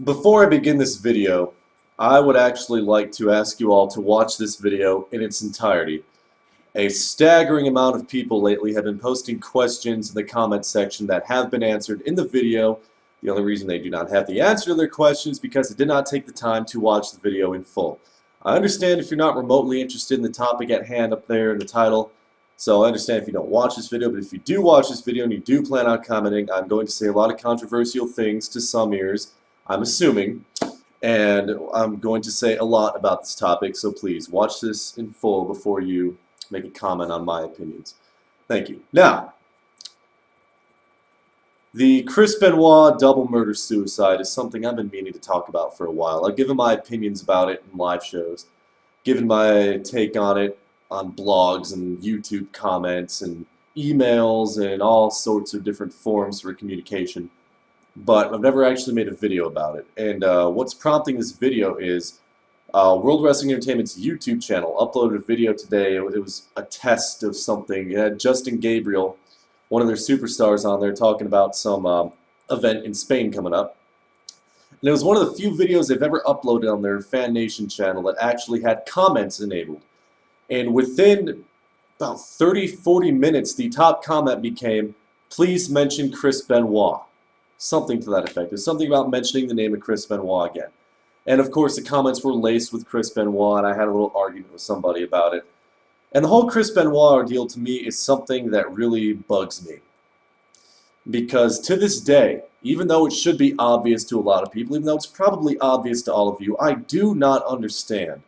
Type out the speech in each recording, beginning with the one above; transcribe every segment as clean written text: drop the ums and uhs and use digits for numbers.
Before I begin this video, I would actually like to ask you all to watch this video in its entirety. A staggering amount of people lately have been posting questions in the comment section that have been answered in the video. The only reason they do not have the answer to their questions is because they did not take the time to watch the video in full. I understand if you're not remotely interested in the topic at hand up there in the title, so I understand if you don't watch this video, but if you do watch this video and you do plan on commenting, I'm going to say a lot of controversial things to some ears, I'm assuming, and I'm going to say a lot about this topic, so please watch this in full before you make a comment on my opinions. Thank you. Now, the Chris Benoit double murder-suicide is something I've been meaning to talk about for a while. I've given my opinions about it in live shows, given my take on it on blogs and YouTube comments and emails and all sorts of different forms for communication, but I've never actually made a video about it. And what's prompting this video is World Wrestling Entertainment's YouTube channel uploaded a video today. It was a test of something. It had Justin Gabriel, one of their superstars, on there talking about some event in Spain coming up. And it was one of the few videos they've ever uploaded on their Fan Nation channel that actually had comments enabled. And within about 30-40 minutes, the top comment became, "Please mention Chris Benoit." Something to that effect. There's something about mentioning the name of Chris Benoit again. And of course the comments were laced with Chris Benoit, and I had a little argument with somebody about it. And the whole Chris Benoit ordeal to me is something that really bugs me. Because to this day, even though it should be obvious to a lot of people, even though it's probably obvious to all of you, I do not understand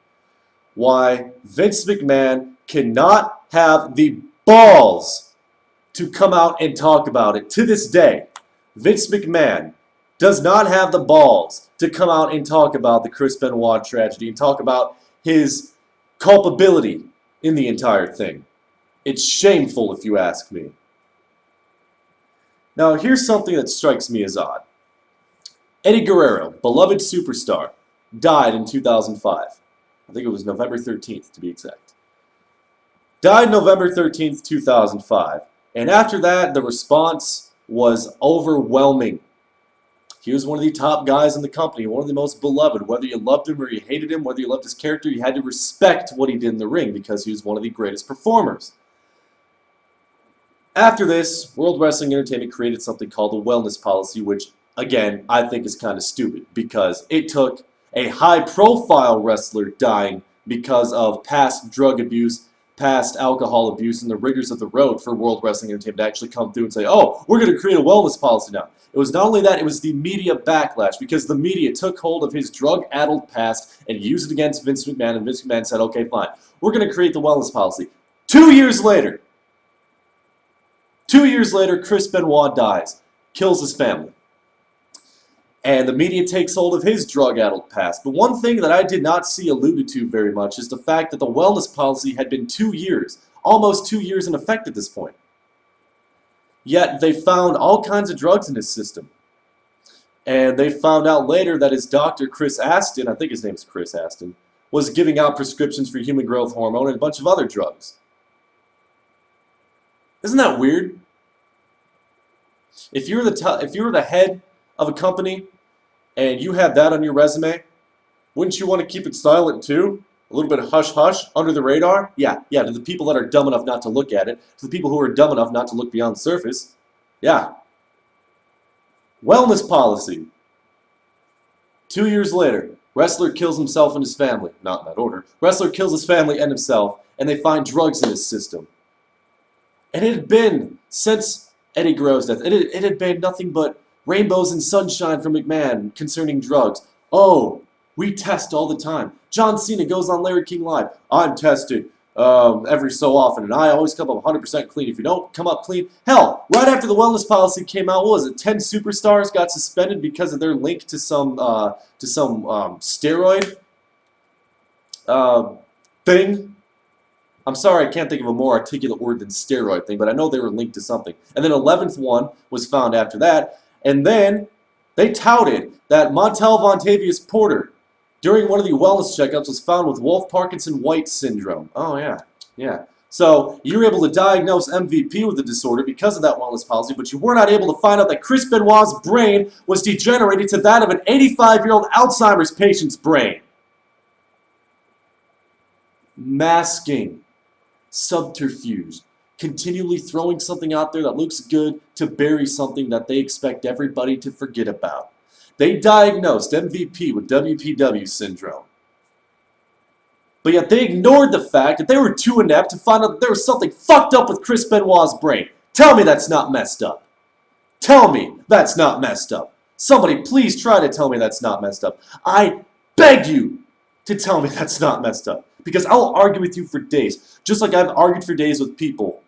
why Vince McMahon cannot have the balls to come out and talk about it. To this day, Vince McMahon does not have the balls to come out and talk about the Chris Benoit tragedy and talk about his culpability in the entire thing. It's shameful, if you ask me. Now, here's something that strikes me as odd. Eddie Guerrero, beloved superstar, died in 2005. I think it was November 13th, to be exact. Died November 13th, 2005. And after that, the response was overwhelming. He was one of the top guys in the company, one of the most beloved. Whether you loved him or you hated him, whether you loved his character, you had to respect what he did in the ring because he was one of the greatest performers. After this, World Wrestling Entertainment created something called the wellness policy, which, again, I think is kind of stupid because it took a high-profile wrestler dying because of past drug abuse, past alcohol abuse, and the rigors of the road for World Wrestling Entertainment to actually come through and say, oh, we're going to create a wellness policy now. It was not only that, it was the media backlash, because the media took hold of his drug-addled past and used it against Vince McMahon, and Vince McMahon said, okay, fine, we're going to create the wellness policy. 2 years later, Chris Benoit dies, kills his family. And the media takes hold of his drug-addled past. But one thing that I did not see alluded to very much is the fact that the wellness policy had been 2 years, almost 2 years in effect at this point. Yet they found all kinds of drugs in his system. And they found out later that his doctor, Chris Aston, I think his name's Chris Aston, was giving out prescriptions for human growth hormone and a bunch of other drugs. Isn't that weird? If you were the head of a company and you had that on your resume, wouldn't you want to keep it silent too? A little bit of hush-hush, under the radar? Yeah, to the people that are dumb enough not to look at it, to the people who are dumb enough not to look beyond the surface. Yeah. Wellness policy. 2 years later, wrestler kills himself and his family. Not in that order. Wrestler kills his family and himself, and they find drugs in his system. And it had been, since Eddie Guerrero's death, it had been nothing but rainbows and sunshine from McMahon concerning drugs. Oh, we test all the time. John Cena goes on Larry King Live. I'm tested every so often, and I always come up 100% clean. If you don't come up clean, hell, right after the wellness policy came out, what was it? 10 superstars got suspended because of their link to some steroid thing. I'm sorry, I can't think of a more articulate word than steroid thing, but I know they were linked to something. And then 11th one was found after that. And then they touted that Montel Vontavious Porter, during one of the wellness checkups, was found with Wolff-Parkinson-White syndrome. Oh, yeah. So you were able to diagnose MVP with the disorder because of that wellness policy, but you were not able to find out that Chris Benoit's brain was degenerated to that of an 85-year-old Alzheimer's patient's brain. Masking, subterfuge, continually throwing something out there that looks good to bury something that they expect everybody to forget about. They diagnosed MVP with WPW syndrome. But yet they ignored the fact that they were too inept to find out that there was something fucked up with Chris Benoit's brain. Tell me that's not messed up. Tell me that's not messed up. Somebody please try to tell me that's not messed up. I beg you to tell me that's not messed up. Because I'll argue with you for days. Just like I've argued for days with people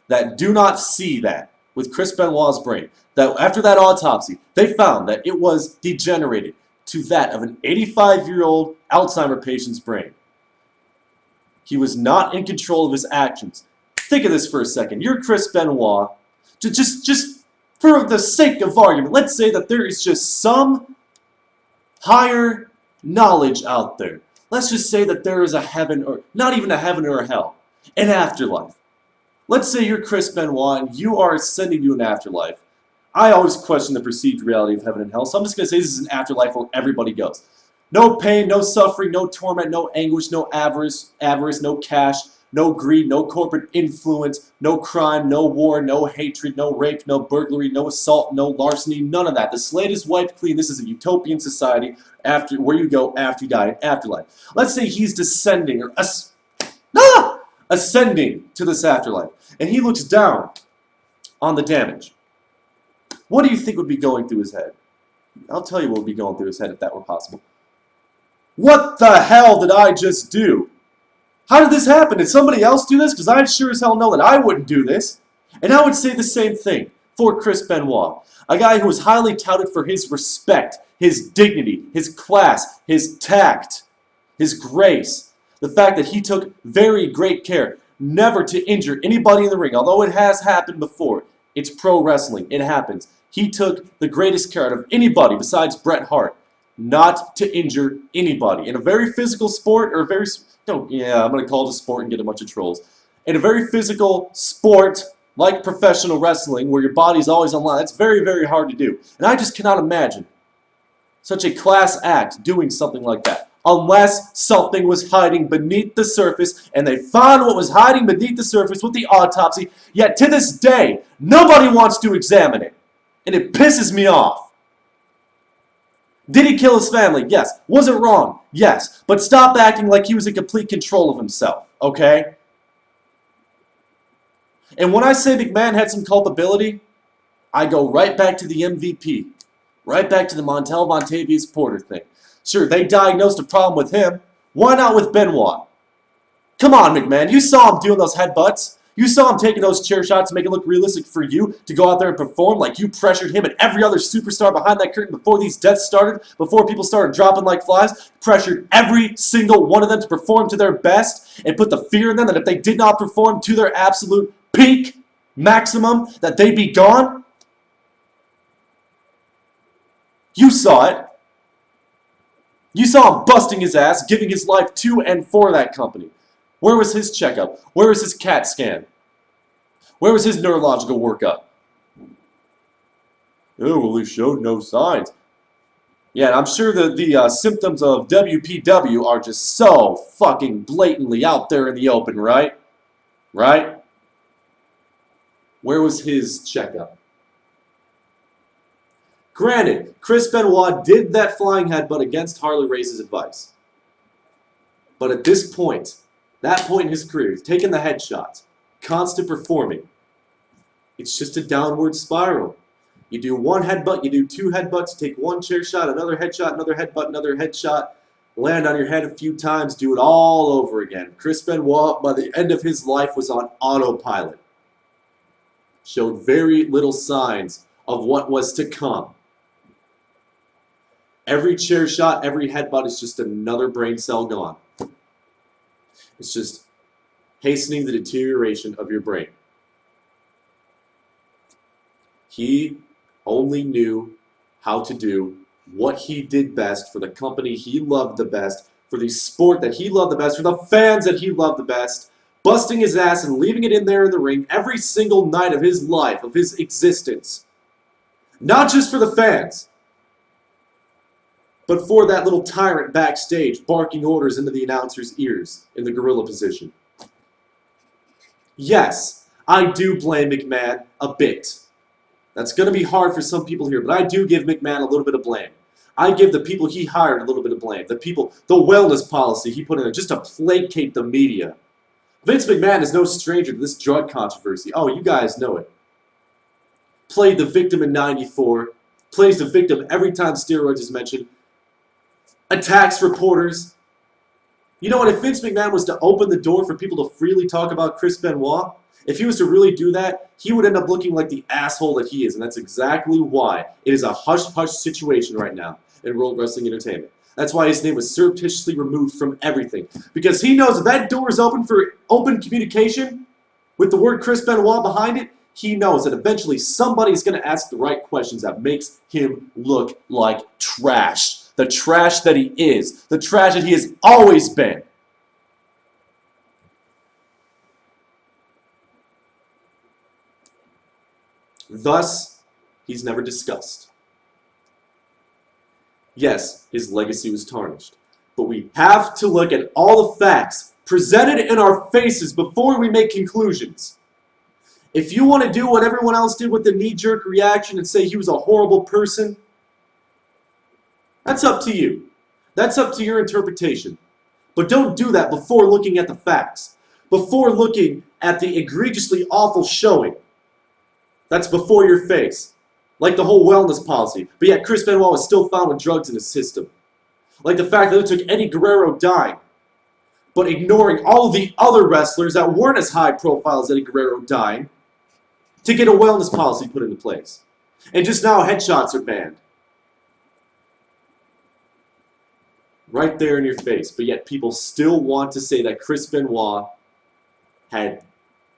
that do not see that with Chris Benoit's brain. That after that autopsy, they found that it was degenerated to that of an 85-year-old Alzheimer patient's brain. He was not in control of his actions. Think of this for a second. You're Chris Benoit. Just for the sake of argument, let's say that there is just some higher knowledge out there. Let's just say that there is a heaven, or not even a heaven or a hell, an afterlife. Let's say you're Chris Benoit and you are ascending to an afterlife. I always question the perceived reality of heaven and hell, so I'm just going to say this is an afterlife where everybody goes. No pain, no suffering, no torment, no anguish, no avarice, no cash, no greed, no corporate influence, no crime, no war, no hatred, no rape, no burglary, no assault, no larceny, none of that. The slate is wiped clean. This is a utopian society where you go after you die in afterlife. Let's say he's descending or ascending to this afterlife, and he looks down on the damage. What do you think would be going through his head? I'll tell you what would be going through his head if that were possible. What the hell did I just do? How did this happen? Did somebody else do this? Because I sure as hell know that I wouldn't do this. And I would say the same thing for Chris Benoit. A guy who was highly touted for his respect, his dignity, his class, his tact, his grace. The fact that he took very great care never to injure anybody in the ring, although it has happened before. It's pro wrestling. It happens. He took the greatest care out of anybody besides Bret Hart, not to injure anybody. In a very physical sport, or a very, I'm going to call it a sport and get a bunch of trolls. In a very physical sport, like professional wrestling, where your body's always on line, that's very, very hard to do. And I just cannot imagine such a class act doing something like that, unless something was hiding beneath the surface, and they found what was hiding beneath the surface with the autopsy, yet to this day, nobody wants to examine it. And it pisses me off. Did he kill his family? Yes. Was it wrong? Yes. But stop acting like he was in complete control of himself, okay? And when I say McMahon had some culpability, I go right back to the MVP. Right back to the Montel Vontavious Porter thing. Sure, they diagnosed a problem with him. Why not with Benoit? Come on, McMahon. You saw him doing those headbutts. You saw him taking those chair shots to make it look realistic for you to go out there and perform like you pressured him and every other superstar behind that curtain before these deaths started, before people started dropping like flies, pressured every single one of them to perform to their best and put the fear in them that if they did not perform to their absolute peak, maximum, that they'd be gone. You saw it. You saw him busting his ass, giving his life to and for that company. Where was his checkup? Where was his CAT scan? Where was his neurological workup? Oh, well, he showed no signs. Yeah, and I'm sure that the symptoms of WPW are just so fucking blatantly out there in the open, right? Right? Where was his checkup? Granted, Chris Benoit did that flying headbutt against Harley Race's advice. But at this point, that point in his career, he's taking the headshots, constant performing. It's just a downward spiral. You do one headbutt, you do two headbutts, take one chair shot, another headshot, another headbutt, another headshot, land on your head a few times, do it all over again. Chris Benoit, by the end of his life, was on autopilot. Showed very little signs of what was to come. Every chair shot, every headbutt is just another brain cell gone. It's just hastening the deterioration of your brain. He only knew how to do what he did best for the company he loved the best, for the sport that he loved the best, for the fans that he loved the best, busting his ass and leaving it in there in the ring every single night of his life, of his existence. Not just for the fans, but for that little tyrant backstage barking orders into the announcer's ears in the gorilla position. Yes, I do blame McMahon a bit. That's going to be hard for some people here, but I do give McMahon a little bit of blame. I give the people he hired a little bit of blame. The wellness policy he put in there just to placate the media. Vince McMahon is no stranger to this drug controversy. Oh, you guys know it. Played the victim in '94. Plays the victim every time steroids is mentioned. Attacks reporters. You know what? If Vince McMahon was to open the door for people to freely talk about Chris Benoit, if he was to really do that, he would end up looking like the asshole that he is. And that's exactly why it is a hush-hush situation right now in World Wrestling Entertainment. That's why his name was surreptitiously removed from everything. Because he knows if that door is open for open communication with the word Chris Benoit behind it, he knows that eventually somebody's going to ask the right questions that makes him look like trash. The trash that he is. The trash that he has always been. Thus, he's never discussed. Yes, his legacy was tarnished. But we have to look at all the facts presented in our faces before we make conclusions. If you want to do what everyone else did with the knee-jerk reaction and say he was a horrible person, that's up to you. That's up to your interpretation. But don't do that before looking at the facts. Before looking at the egregiously awful showing. That's before your face. Like the whole wellness policy. But yet Chris Benoit was still found with drugs in his system. Like the fact that it took Eddie Guerrero dying, but ignoring all of the other wrestlers that weren't as high profile as Eddie Guerrero dying, to get a wellness policy put into place. And just now headshots are banned. Right there in your face. But yet people still want to say that Chris Benoit had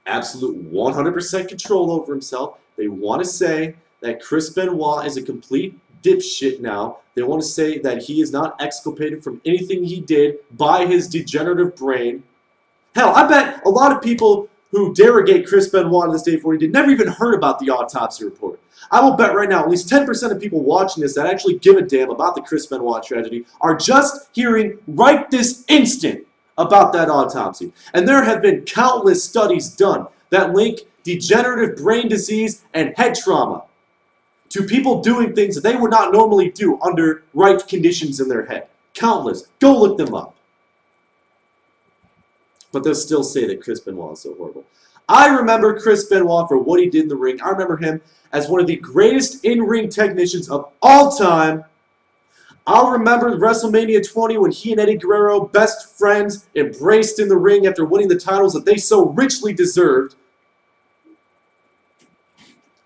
absolute 100% control over himself. They want to say that Chris Benoit is a complete dipshit now. They want to say that he is not exculpated from anything he did by his degenerative brain. Hell, I bet a lot of people who derogate Chris Benoit to this day for what he did never even heard about the autopsy report. I will bet right now at least 10% of people watching this that actually give a damn about the Chris Benoit tragedy are just hearing right this instant about that autopsy. And there have been countless studies done that link degenerative brain disease and head trauma to people doing things that they would not normally do under right conditions in their head. Countless. Go look them up. But they'll still say that Chris Benoit is so horrible. I remember Chris Benoit for what he did in the ring. I remember him as one of the greatest in-ring technicians of all time. I'll remember WrestleMania 20 when he and Eddie Guerrero, best friends, embraced in the ring after winning the titles that they so richly deserved.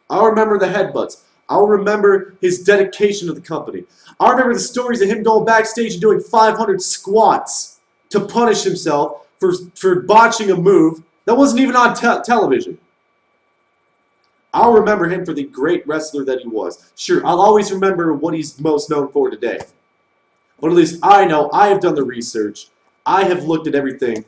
I'll remember the headbutts. I'll remember his dedication to the company. I'll remember the stories of him going backstage and doing 500 squats to punish himself for botching a move that wasn't even on television. I'll remember him for the great wrestler that he was. Sure, I'll always remember what he's most known for today. But at least I know I have done the research. I have looked at everything.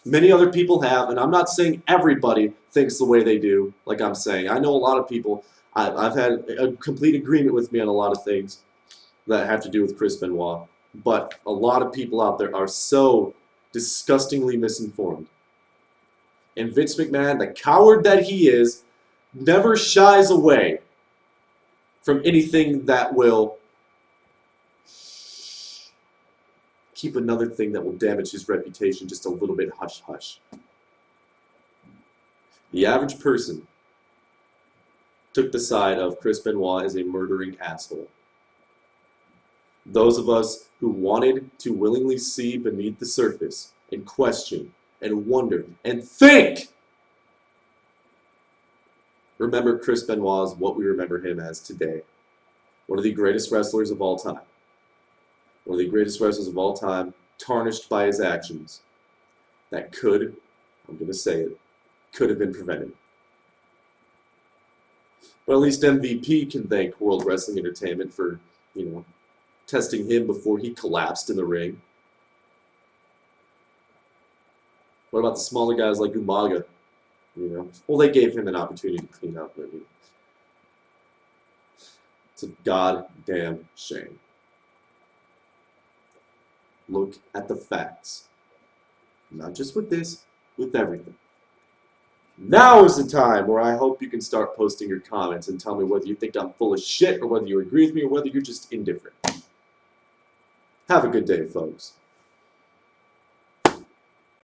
Many other people have, and I'm not saying everybody thinks the way they do, like I'm saying. I know a lot of people. I've had a complete agreement with me on a lot of things that have to do with Chris Benoit. But a lot of people out there are so disgustingly misinformed. And Vince McMahon, the coward that he is, never shies away from anything that will keep another thing that will damage his reputation just a little bit hush-hush. The average person took the side of Chris Benoit as a murdering asshole. Those of us who wanted to willingly see beneath the surface and question and wonder and think, remember Chris Benoit as what we remember him as today. One of the greatest wrestlers of all time. One of the greatest wrestlers of all time, tarnished by his actions that could, I'm going to say it, could have been prevented. But at least MVP can thank World Wrestling Entertainment for, testing him before he collapsed in the ring. What about the smaller guys like Umaga? You know, well, they gave him an opportunity to clean up, but it's a goddamn shame. Look at the facts. Not just with this, with everything. Now is the time where I hope you can start posting your comments and tell me whether you think I'm full of shit or whether you agree with me or whether you're just indifferent. Have a good day, folks.